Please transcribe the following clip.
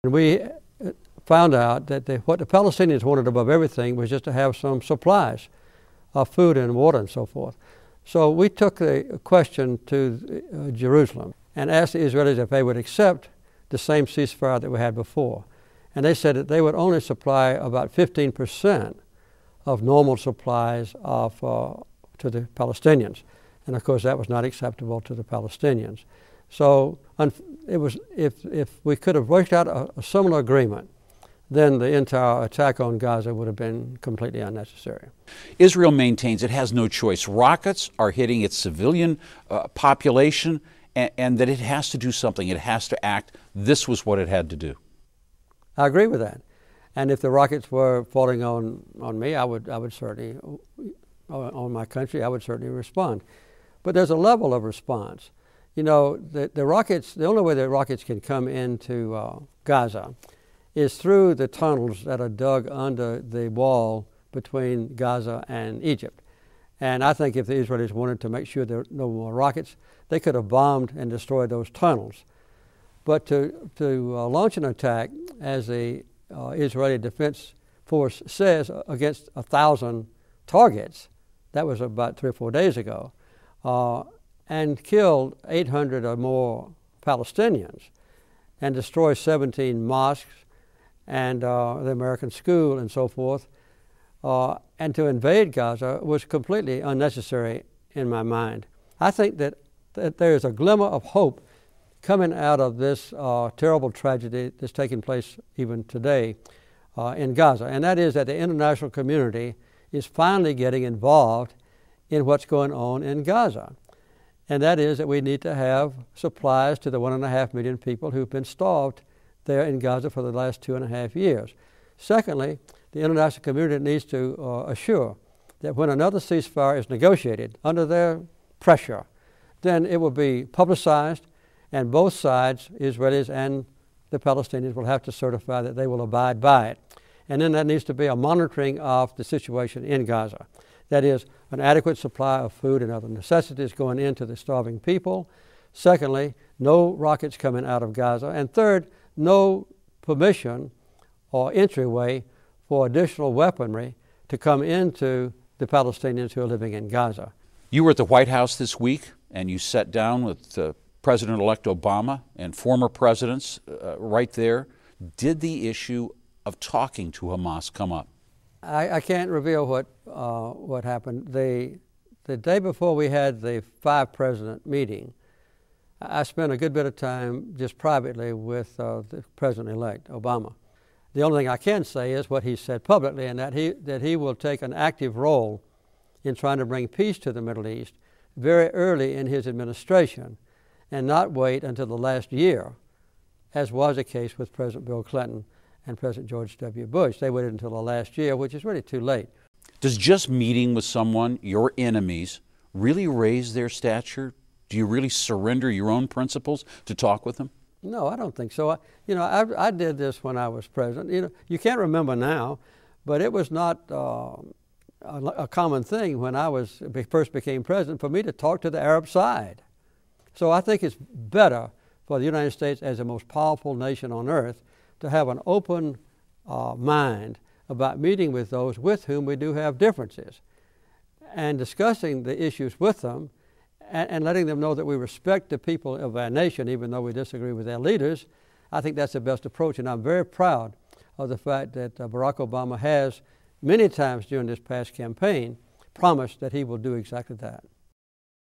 And we found out that what the Palestinians wanted above everything was just to have some supplies of food and water and so forth. So we took the question to Jerusalem and asked the Israelis if they would accept the same ceasefire that we had before. And they said that they would only supply about 15% of normal supplies to the Palestinians. And of course that was not acceptable to the Palestinians. So it was, if we could have worked out a similar agreement, then the entire attack on Gaza would have been completely unnecessary. Israel maintains it has no choice. Rockets are hitting its civilian population, and that it has to do something. It has to act. This was what it had to do. I agree with that. And if the rockets were falling on me, I would certainly, on my country, I would certainly respond. But there's a level of response. You know, the rockets, the only way that rockets can come into Gaza is through the tunnels that are dug under the wall between Gaza and Egypt. And I think if the Israelis wanted to make sure there were no more rockets, they could have bombed and destroyed those tunnels. But to launch an attack, as the Israeli Defense Force says, against 1,000 targets, that was about 3 or 4 days ago, and killed 800 or more Palestinians and destroy 17 mosques and the American school and so forth, and to invade Gaza was completely unnecessary in my mind. I think that there is a glimmer of hope coming out of this terrible tragedy that's taking place even today in Gaza, and that is that the international community is finally getting involved in what's going on in Gaza. And that is that we need to have supplies to the 1.5 million people who've been starved there in Gaza for the last 2.5 years. Secondly, the international community needs to assure that when another ceasefire is negotiated under their pressure, then it will be publicized, and both sides, Israelis and the Palestinians, will have to certify that they will abide by it. And then there needs to be a monitoring of the situation in Gaza. That is, an adequate supply of food and other necessities going into the starving people. Secondly, no rockets coming out of Gaza. And third, no permission or entryway for additional weaponry to come into the Palestinians who are living in Gaza. You were at the White House this week, and you sat down with President-elect Obama and former presidents right there. Did the issue of talking to Hamas come up? I can't reveal what happened. The day before we had the 5-president meeting, I spent a good bit of time just privately with the President-elect Obama. The only thing I can say is what he said publicly, and that he will take an active role in trying to bring peace to the Middle East very early in his administration, and not wait until the last year, as was the case with President Bill Clinton and President George W. Bush. They waited until the last year, which is really too late. Does just meeting with someone, your enemies, really raise their stature? Do you really surrender your own principles to talk with them? No, I don't think so. I did this when I was president. You can't remember now, but it was not a common thing when I first became president for me to talk to the Arab side. So I think it's better for the United States as the most powerful nation on earth to have an open mind about meeting with those with whom we do have differences and discussing the issues with them and letting them know that we respect the people of our nation even though we disagree with their leaders. I think that's the best approach, and I'm very proud of the fact that Barack Obama has many times during this past campaign promised that he will do exactly that.